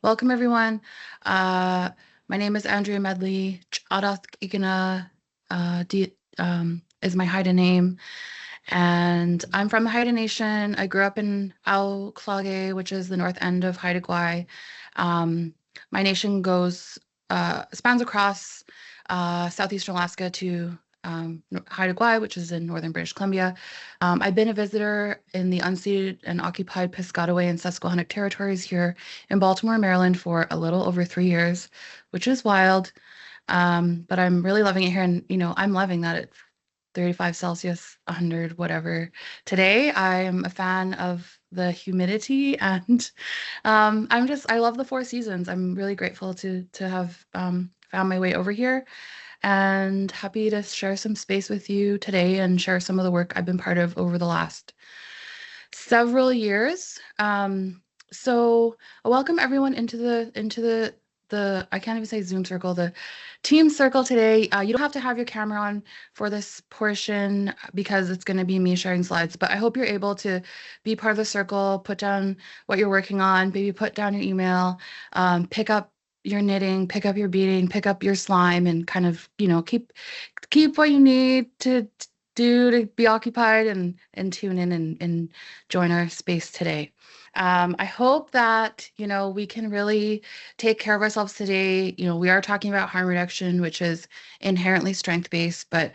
Welcome, everyone. My name is Andrea Medley. Chaadath Igana is my Haida name. And I'm from the Haida Nation. I grew up in Klage, which is the north end of Haida Gwaii. My nation spans across southeastern Alaska to Haida Gwaii, which is in northern British Columbia. I've been a visitor in the unceded and occupied Piscataway and Susquehannock territories here in Baltimore, Maryland for a little over 3 years, which is wild. But I'm really loving it here. And, I'm loving that it's 35 Celsius, 100, whatever. Today, I am a fan of the humidity and I love the four seasons. I'm really grateful to have found my way over here and happy to share some space with you today and share some of the work I've been part of over the last several years. So I welcome everyone into the I can't even say Zoom circle, the team circle today. You don't have to have your camera on for this portion because it's going to be me sharing slides, but I hope you're able to be part of the circle, put down what you're working on, maybe put down your email, pick up your knitting, pick up your beading, pick up your slime, and kind of, keep what you need to do to be occupied and tune in and join our space today. I hope that, we can really take care of ourselves today. We are talking about harm reduction, which is inherently strength-based, but,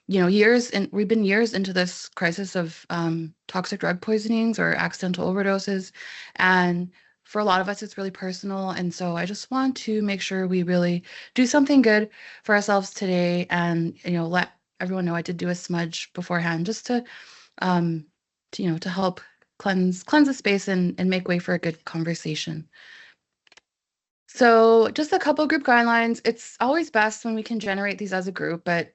we've been years into this crisis of toxic drug poisonings or accidental overdoses. And for a lot of us, it's really personal. And so I just want to make sure we really do something good for ourselves today and, let everyone know I did do a smudge beforehand just to help cleanse the space and make way for a good conversation. So just a couple group guidelines. It's always best when we can generate these as a group, but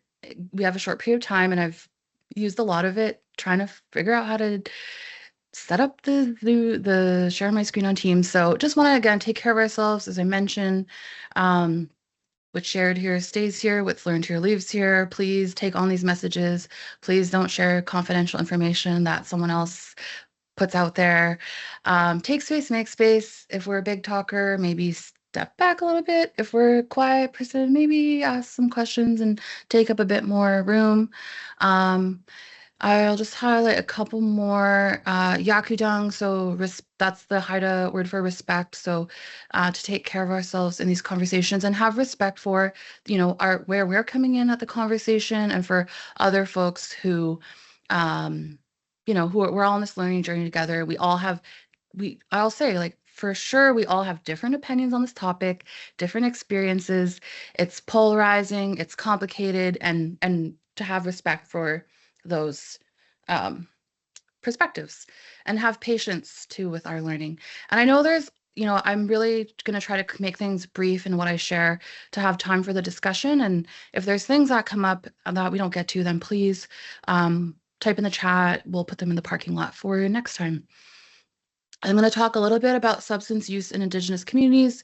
we have a short period of time and I've used a lot of it trying to figure out how to set up the share my screen on Teams. So just want to, again, take care of ourselves, as I mentioned. What's shared here stays here, what's learned here leaves here. Please take on these messages. Please don't share confidential information that someone else puts out there. Take space, make space. If we're a big talker, maybe step back a little bit. If we're a quiet person, maybe ask some questions and take up a bit more room. I'll just highlight a couple more. Yakudang, so that's the Haida word for respect. So to take care of ourselves in these conversations and have respect for, where we're coming in at the conversation and for other folks who, we're all on this learning journey together. I'll say, like, for sure, we all have different opinions on this topic, different experiences. It's polarizing, it's complicated, and to have respect for those perspectives and have patience too with our learning. And I know I'm really going to try to make things brief in what I share to have time for the discussion. And if there's things that come up that we don't get to, then please type in the chat. We'll put them in the parking lot for you next time. I'm going to talk a little bit about substance use in Indigenous communities,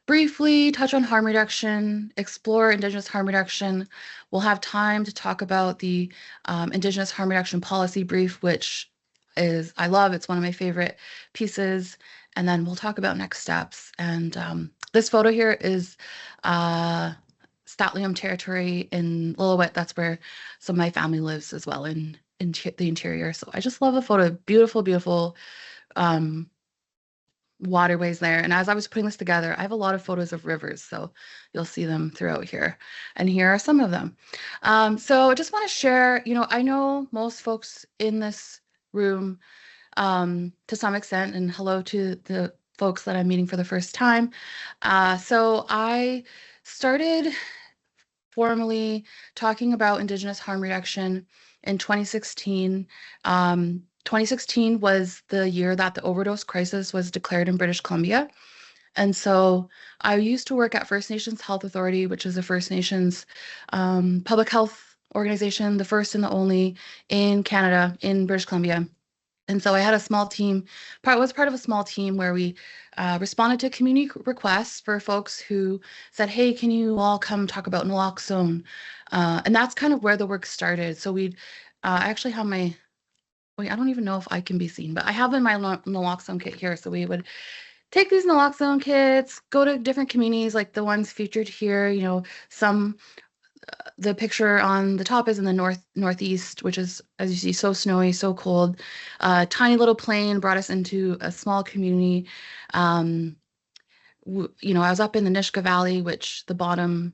briefly touch on harm reduction, explore Indigenous harm reduction. We'll have time to talk about the Indigenous harm reduction policy brief, which I love. It's one of my favorite pieces. And then we'll talk about next steps. And this photo here is Statlium territory in Lillooet. That's where some of my family lives as well in the interior. So I just love the photo. Beautiful, beautiful waterways there. And as I was putting this together, I have a lot of photos of rivers, so you'll see them throughout here. And here are some of them. So I just want to share, I know most folks in this room to some extent, and hello to the folks that I'm meeting for the first time. So I started formally talking about Indigenous harm reduction in 2016. 2016 was the year that the overdose crisis was declared in British Columbia. And so I used to work at First Nations Health Authority, which is the First Nations public health organization, the first and the only in Canada, in British Columbia. And so I had a small team, was part of a small team where we responded to community requests for folks who said, hey, can you all come talk about naloxone? And that's kind of where the work started. So I actually have I don't even know if I can be seen, but I have in my naloxone kit here. So we would take these naloxone kits, go to different communities like the ones featured here. Some the picture on the top is in the northeast, which is, as you see, so snowy, so cold. Tiny little plane brought us into a small community. Um, I was up in the Nishka Valley, which the bottom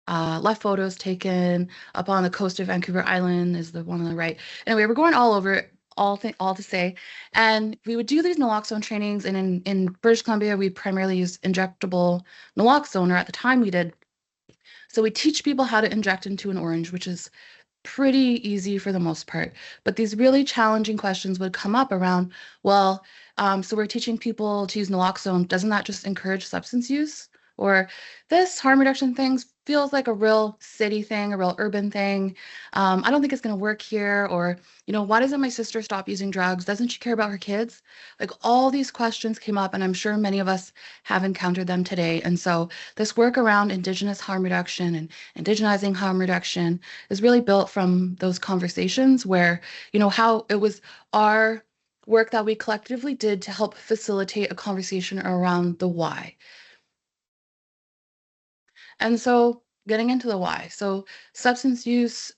left photo is taken up on the coast of Vancouver Island is the one on the right. Anyway, we're going all over it, all to say. And we would do these naloxone trainings, and in British Columbia, we primarily used injectable naloxone, or at the time we did. So we teach people how to inject into an orange, which is pretty easy for the most part. But these really challenging questions would come up around, well, so we're teaching people to use naloxone. Doesn't that just encourage substance use? Or this harm reduction thing feels like a real city thing, a real urban thing. I don't think it's going to work here. Or, why doesn't my sister stop using drugs? Doesn't she care about her kids? Like all these questions came up, and I'm sure many of us have encountered them today. And so this work around Indigenous harm reduction and indigenizing harm reduction is really built from those conversations where, how it was our work that we collectively did to help facilitate a conversation around the why. And so getting into the why. So substance use,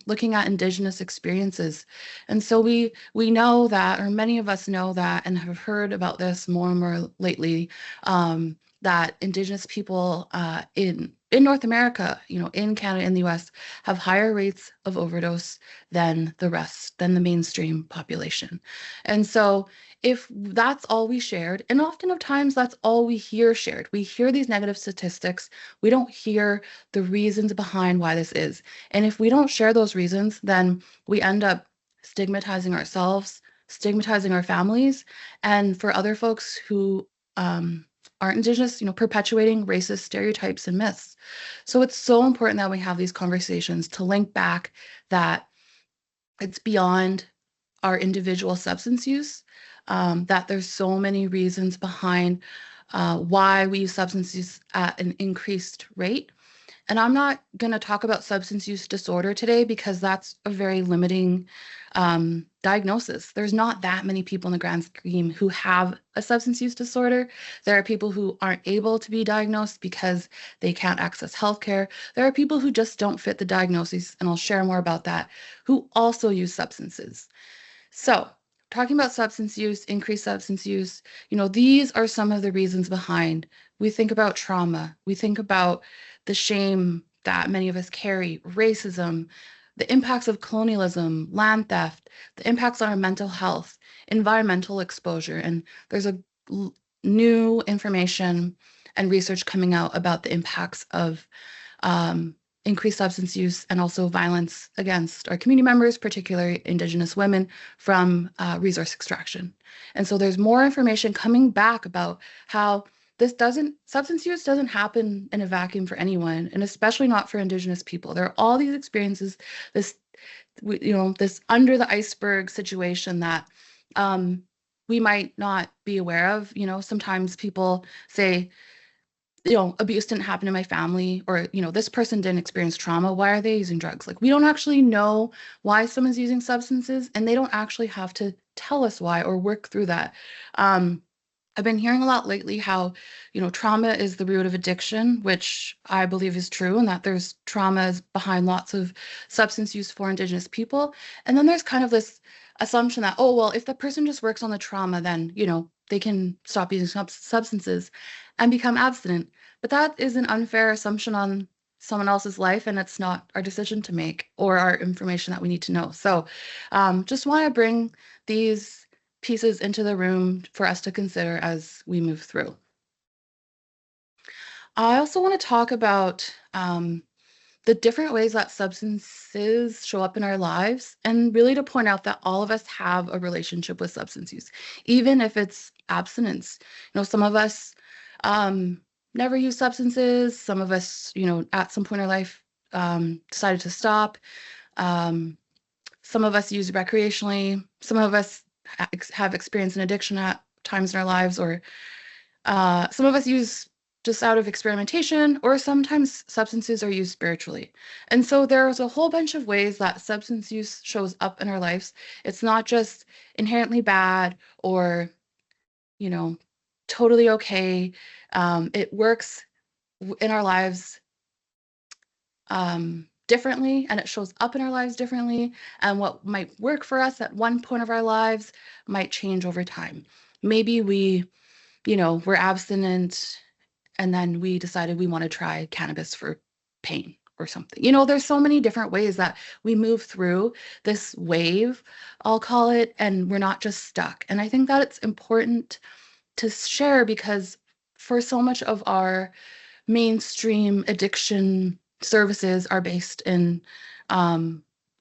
looking at Indigenous experiences. And so we know that, or many of us know that, and have heard about this more and more lately, that Indigenous people in North America, in Canada, in the US, have higher rates of overdose than the mainstream population. And so if that's all we shared, and often of times that's all we hear shared, we hear these negative statistics, we don't hear the reasons behind why this is. And if we don't share those reasons, then we end up stigmatizing ourselves, stigmatizing our families, and for other folks who aren't Indigenous, perpetuating racist stereotypes and myths. So it's so important that we have these conversations to link back that it's beyond our individual substance use, that there's so many reasons behind why we use substance use at an increased rate. And I'm not going to talk about substance use disorder today because that's a very limiting diagnosis. There's not that many people in the grand scheme who have a substance use disorder. There are people who aren't able to be diagnosed because they can't access healthcare. There are people who just don't fit the diagnosis, and I'll share more about that, who also use substances. So, talking about substance use, increased substance use, these are some of the reasons behind. We think about trauma. We think about the shame that many of us carry, racism, the impacts of colonialism, land theft, the impacts on our mental health, environmental exposure. And there's new information and research coming out about the impacts of increased substance use and also violence against our community members, particularly Indigenous women, from resource extraction. And so there's more information coming back about how substance use doesn't happen in a vacuum for anyone, and especially not for Indigenous people. There are all these experiences, this under the iceberg situation that we might not be aware of. Sometimes people say, abuse didn't happen in my family, or, this person didn't experience trauma. Why are they using drugs? Like, we don't actually know why someone's using substances, and they don't actually have to tell us why or work through that. I've been hearing a lot lately how, trauma is the root of addiction, which I believe is true, and that there's traumas behind lots of substance use for Indigenous people. And then there's kind of this assumption that, oh, well, if the person just works on the trauma, then, they can stop using substances and become abstinent. But that is an unfair assumption on someone else's life, and it's not our decision to make or our information that we need to know. So just want to bring these pieces into the room for us to consider as we move through. I also want to talk about the different ways that substances show up in our lives, and really to point out that all of us have a relationship with substance use, even if it's abstinence. Some of us never use substances. Some of us, at some point in our life, decided to stop. Some of us use recreationally. Some of us have experienced an addiction at times in our lives, or some of us use just out of experimentation, or sometimes substances are used spiritually. And so there's a whole bunch of ways that substance use shows up in our lives. It's not just inherently bad or, totally okay. It works in our lives differently, and it shows up in our lives differently. And what might work for us at one point of our lives might change over time. Maybe we're abstinent and then we decided we want to try cannabis for pain or something. There's so many different ways that we move through this wave, I'll call it, and we're not just stuck. And I think that it's important to share because for so much of our mainstream addiction services are based in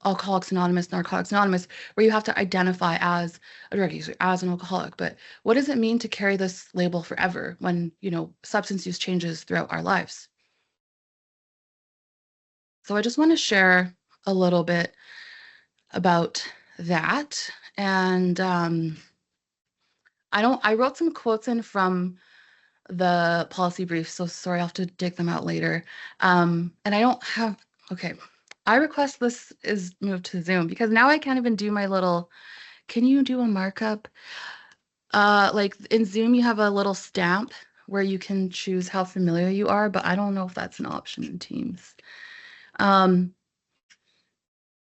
Alcoholics Anonymous, Narcotics Anonymous, where you have to identify as a drug user, as an alcoholic. But what does it mean to carry this label forever when, substance use changes throughout our lives? So I just want to share a little bit about that. And I wrote some quotes in from the policy brief, so sorry, I'll have to dig them out later. And I don't have, okay. I request this is moved to Zoom because now I can't even do my little, can you do a markup? Like in Zoom, you have a little stamp where you can choose how familiar you are, but I don't know if that's an option in Teams.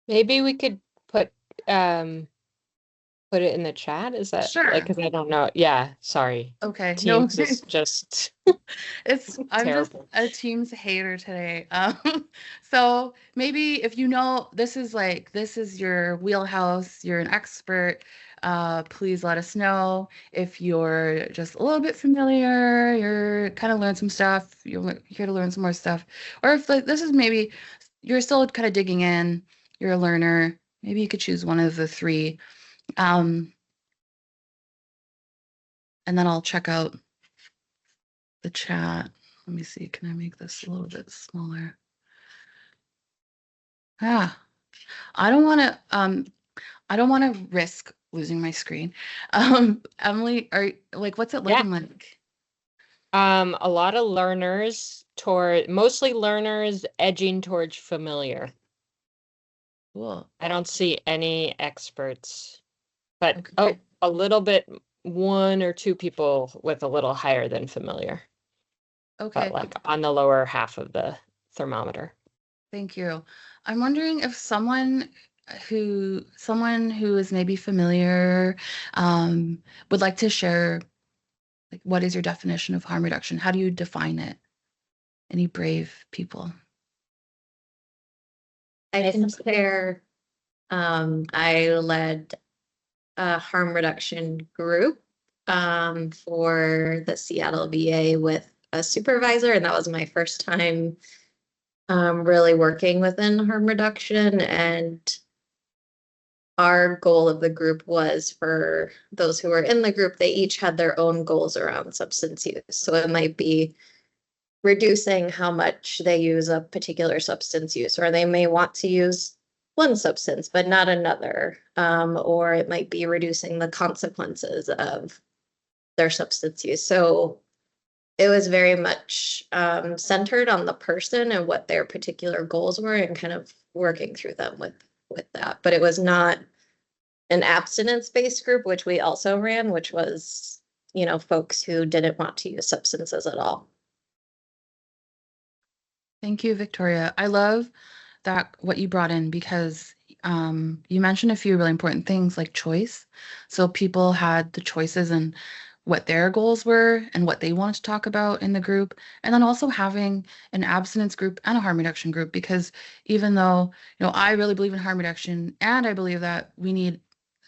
Maybe we could put it in the chat. Is that Sure. because I don't know. Yeah, sorry. Okay. Teams is just I'm just terrible. a Teams hater today. So maybe if this is your wheelhouse, you're an expert, please let us know. If you're just a little bit familiar, you're kind of learn some stuff, you're here to learn some more stuff, or if this is maybe you're still kind of digging in, you're a learner, maybe you could choose one of the three. And then I'll check out the chat. Let me see. Can I make this a little bit smaller? Ah, I don't want to risk losing my screen. Emily, what's it looking like? A lot of learners mostly learners edging towards familiar. Cool. I don't see any experts, but Okay. a little bit, one or two people with a little higher than familiar. Okay. But like on the lower half of the thermometer. Thank you. I'm wondering if someone who is maybe familiar would like to share, like, what is your definition of harm reduction? How do you define it? Any brave people? I can share. I led a harm reduction group for the Seattle VA with a supervisor, and that was my first time really working within harm reduction. And our goal of the group was for those who were in the group, they each had their own goals around substance use. So it might be reducing how much they use a particular substance use, or they may want to use one substance but not another, or it might be reducing the consequences of their substance use. So it was very much centered on the person and what their particular goals were, and kind of working through them with that. But it was not an abstinence-based group, which we also ran, which was, folks who didn't want to use substances at all. Thank you, Victoria. I love that what you brought in because you mentioned a few really important things like choice. So people had the choices and what their goals were and what they wanted to talk about in the group. And then also having an abstinence group and a harm reduction group, because even though, I really believe in harm reduction and I believe that we need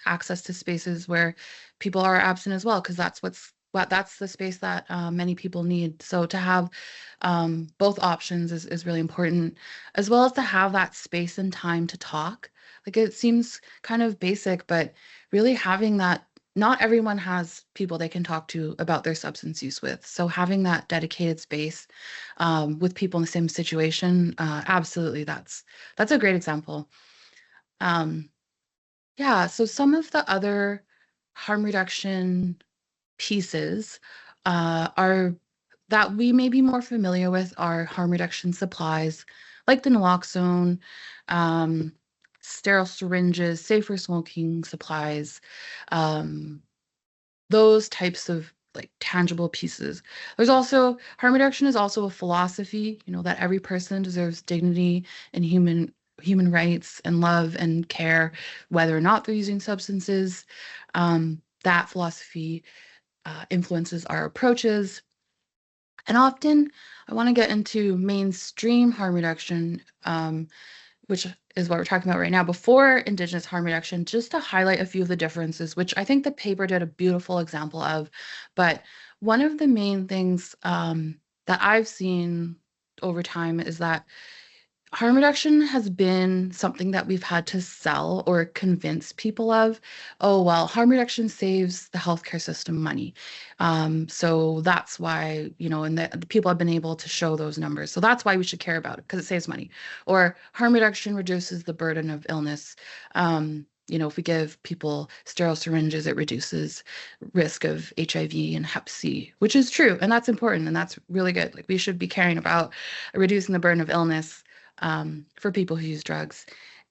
access to spaces where people are absent as well, because that's the space that many people need. So to have both options is really important, as well as to have that space and time to talk. Like, it seems kind of basic, but really having that, not everyone has people they can talk to about their substance use with. So having that dedicated space with people in the same situation, absolutely, that's a great example. Yeah, so some of the other harm reduction pieces are that we may be more familiar with are harm reduction supplies like the naloxone, sterile syringes, safer smoking supplies, those types of like tangible pieces. There's also harm reduction is also a philosophy, that every person deserves dignity and human rights and love and care, whether or not they're using substances. That philosophy influences our approaches. And often I want to get into mainstream harm reduction, which is what we're talking about right now, before Indigenous harm reduction, just to highlight a few of the differences, which I think the paper did a beautiful example of. But one of the main things that I've seen over time is that harm reduction has been something that we've had to sell or convince people of. Oh, well, harm reduction saves the healthcare system money. So that's why, and the people have been able to show those numbers. So that's why we should care about it, because it saves money. Or harm reduction reduces the burden of illness. If we give people sterile syringes, it reduces risk of HIV and Hep C, which is true. And that's important. And that's really good. Like, we should be caring about reducing the burden of illness for people who use drugs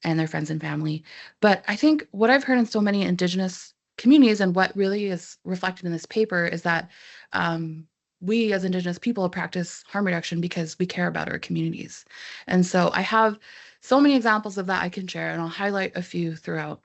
and their friends and family. But I think what I've heard in so many Indigenous communities, and what really is reflected in this paper, is that we as Indigenous people practice harm reduction because we care about our communities. And so I have so many examples of that I can share, and I'll highlight a few throughout.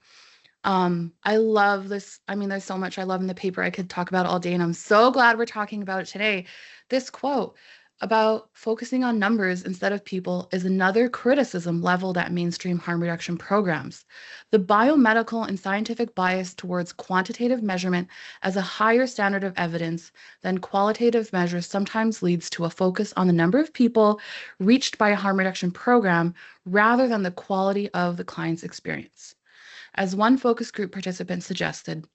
I love this. I mean, there's so much I love in the paper I could talk about all day, and I'm so glad we're talking about it today. This quote about focusing on numbers instead of people is another criticism leveled at mainstream harm reduction programs. The biomedical and scientific bias towards quantitative measurement as a higher standard of evidence than qualitative measures sometimes leads to a focus on the number of people reached by a harm reduction program rather than the quality of the client's experience. As one focus group participant suggested,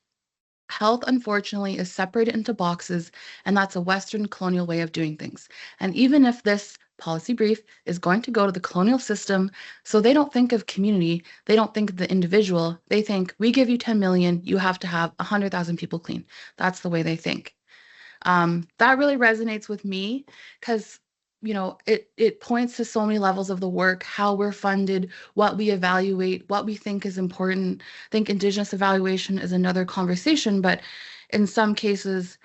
health, unfortunately, is separated into boxes, and that's a Western colonial way of doing things. And even if this policy brief is going to go to the colonial system, so they don't think of community, they don't think of the individual, they think, we give you 10 million, you have to have 100,000 people clean. That's the way they think. That really resonates with me because it points to so many levels of the work, how we're funded, what we evaluate, what we think is important. I think Indigenous evaluation is another conversation, but in some cases,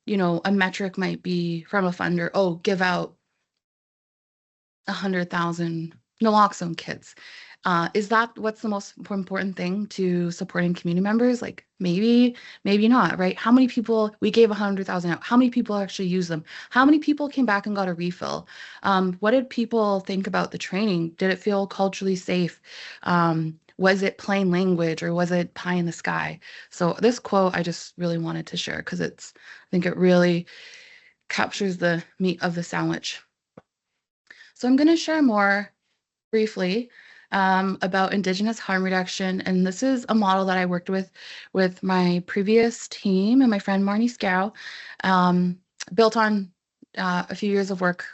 a metric might be from a funder, oh, give out 100,000 naloxone kits. Is that what's the most important thing to supporting community members? Like, maybe not, right? How many people, we gave 100,000 out, how many people actually use them? How many people came back and got a refill? What did people think about the training? Did it feel culturally safe? Was it plain language, or was it pie in the sky? So this quote I just really wanted to share because I think it really captures the meat of the sandwich. So I'm going to share more briefly about Indigenous harm reduction. And this is a model that I worked with my previous team and my friend Marnie Scow, built on a few years of work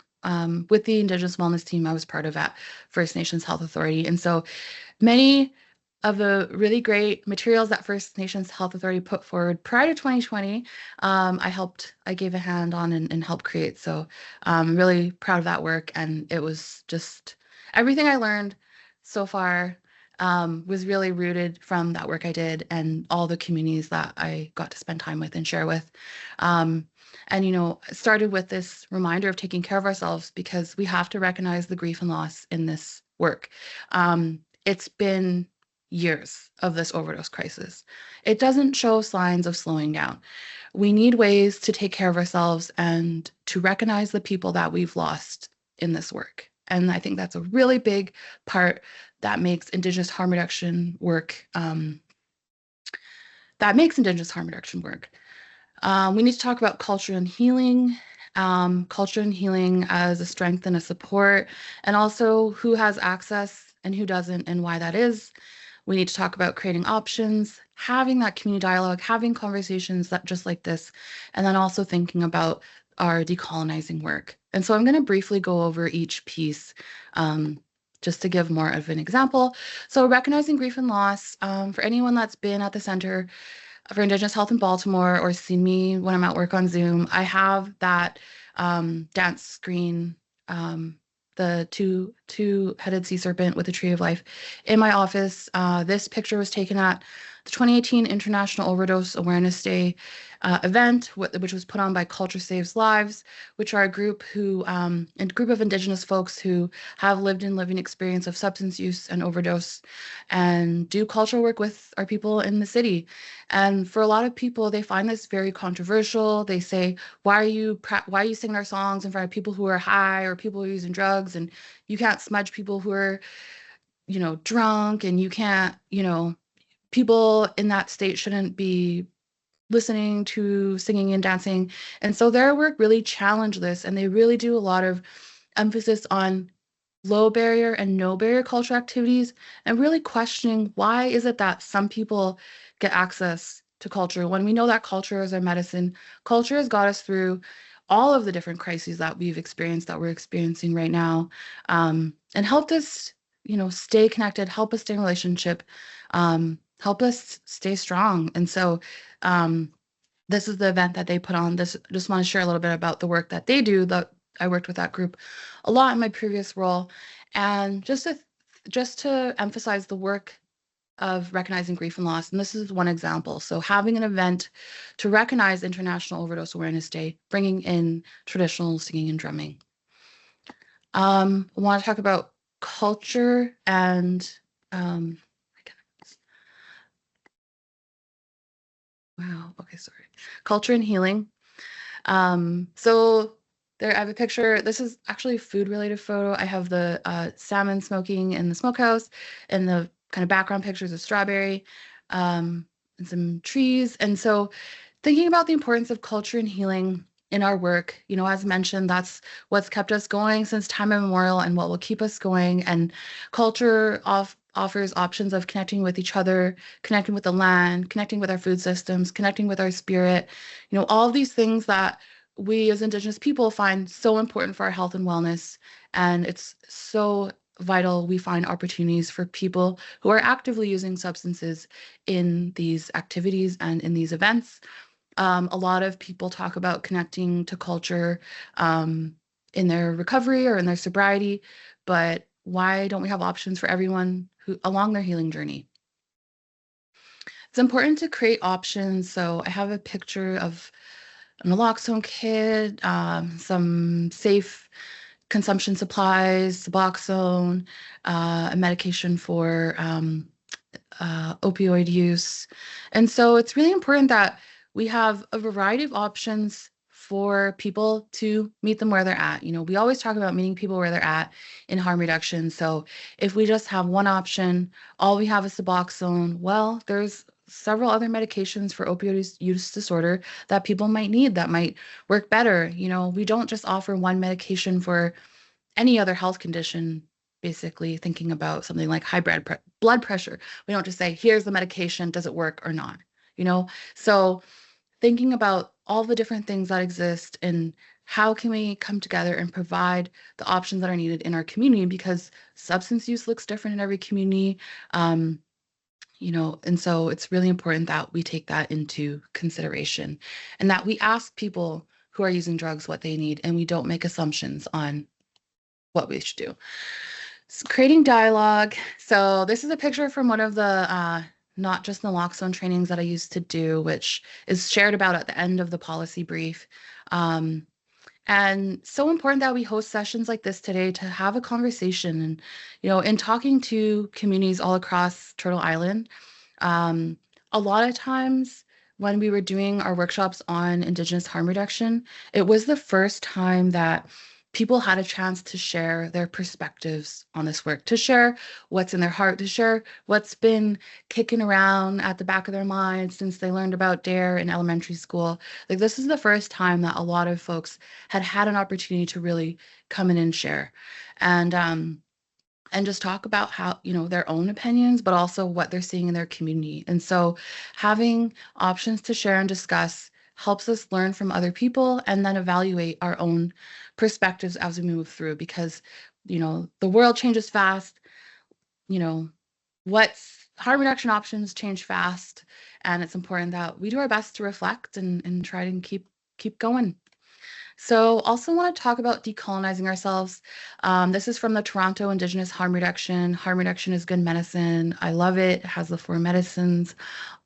with the Indigenous wellness team I was part of at First Nations Health Authority. And so many of the really great materials that First Nations Health Authority put forward prior to 2020, I gave a hand on and helped create. So I'm really proud of that work. And it was just everything I learned so far was really rooted from that work I did and all the communities that I got to spend time with and share with. And, it started with this reminder of taking care of ourselves because we have to recognize the grief and loss in this work. It's been years of this overdose crisis. It doesn't show signs of slowing down. We need ways to take care of ourselves and to recognize the people that we've lost in this work. And I think that's a really big part that makes Indigenous harm reduction work. We need to talk about culture and healing as a strength and a support, and also who has access and who doesn't and why that is. We need to talk about creating options, having that community dialogue, having conversations that just like this, and then also thinking about our decolonizing work. And so I'm going to briefly go over each piece just to give more of an example. So recognizing grief and loss, for anyone that's been at the Center for Indigenous Health in Baltimore or seen me when I'm at work on Zoom, I have that dance screen, the two-headed sea serpent with a tree of life in my office. This picture was taken at the 2018 International Overdose Awareness Day event, which was put on by Culture Saves Lives, which are a group of Indigenous folks who have lived in living experience of substance use and overdose, and do cultural work with our people in the city. And for a lot of people, they find this very controversial. They say, "Why are you singing our songs in front of people who are high or people who are using drugs? And you can't smudge people who are, drunk, and you can't, people in that state shouldn't be listening to singing and dancing." And so their work really challenged this, and they really do a lot of emphasis on low barrier and no barrier cultural activities, and really questioning why is it that some people get access to culture when we know that culture is our medicine. Culture has got us through all of the different crises that we've experienced, that we're experiencing right now, and helped us, stay connected, help us stay in relationship, help us stay strong. And so this is the event that they put on. Just want to share a little bit about the work that they do. That I worked with that group a lot in my previous role, and just to emphasize the work of recognizing grief and loss. And this is one example. So having an event to recognize International Overdose Awareness Day, bringing in traditional singing and drumming. I want to talk about culture and culture and healing. So there, I have a picture. This is actually a food-related photo. I have the salmon smoking in the smokehouse, and the kind of background pictures of strawberry, and some trees. And so thinking about the importance of culture and healing in our work, as mentioned, that's what's kept us going since time immemorial and what will keep us going. And culture offers options of connecting with each other, connecting with the land, connecting with our food systems, connecting with our spirit, all of these things that we as Indigenous people find so important for our health and wellness. And it's so vital we find opportunities for people who are actively using substances in these activities and in these events. A lot of people talk about connecting to culture in their recovery or in their sobriety, but why don't we have options for everyone who along their healing journey? It's important to create options. So I have a picture of a naloxone kit, some safe consumption supplies, Suboxone, a medication for opioid use. And so it's really important that we have a variety of options for people to meet them where they're at. We always talk about meeting people where they're at in harm reduction. So if we just have one option, all we have is Suboxone, well, there's several other medications for opioid use disorder that people might need that might work better. We don't just offer one medication for any other health condition. Basically thinking about something like high blood pressure, we don't just say, here's the medication, does it work or not? So thinking about all the different things that exist and how can we come together and provide the options that are needed in our community, because substance use looks different in every community. And so it's really important that we take that into consideration and that we ask people who are using drugs what they need, and we don't make assumptions on what we should do. So creating dialogue. So this is a picture from one of the not just naloxone trainings that I used to do, which is shared about at the end of the policy brief. And so important that we host sessions like this today to have a conversation. And, in talking to communities all across Turtle Island, a lot of times when we were doing our workshops on Indigenous harm reduction, it was the first time that people had a chance to share their perspectives on this work, to share what's in their heart, to share what's been kicking around at the back of their minds since they learned about DARE in elementary school. Like, this is the first time that a lot of folks had an opportunity to really come in and share. And just talk about how, their own opinions, but also what they're seeing in their community. And so having options to share and discuss helps us learn from other people and then evaluate our own perspectives as we move through, because, the world changes fast. What's harm reduction options change fast. And it's important that we do our best to reflect and try to keep going. So also want to talk about decolonizing ourselves. This is from the Toronto Indigenous Harm Reduction. Harm reduction is good medicine. I love it. It has the 4 medicines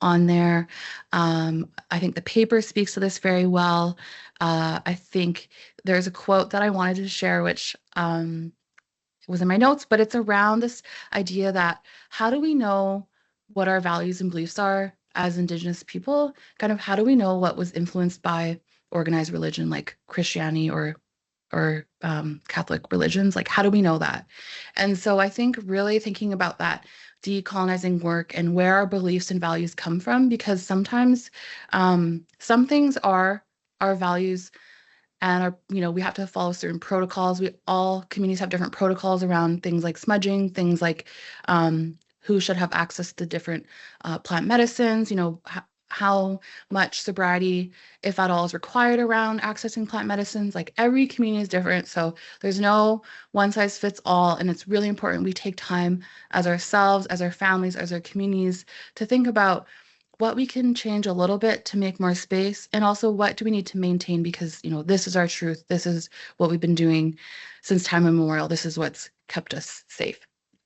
on there. I think the paper speaks to this very well. I think there's a quote that I wanted to share, which was in my notes, but it's around this idea that how do we know what our values and beliefs are as Indigenous people? Kind of how do we know what was influenced by organized religion like Christianity or Catholic religions? Like, how do we know that? And so I think really thinking about that decolonizing work and where our beliefs and values come from, because sometimes some things are our values and we have to follow certain protocols. All communities have different protocols around things like smudging, things like who should have access to different plant medicines, how much sobriety, if at all, is required around accessing plant medicines. Like every community is different. So there's no one size fits all. And it's really important we take time as ourselves, as our families, as our communities to think about what we can change a little bit to make more space, and also what do we need to maintain because, this is our truth. This is what we've been doing since time immemorial. This is what's kept us safe.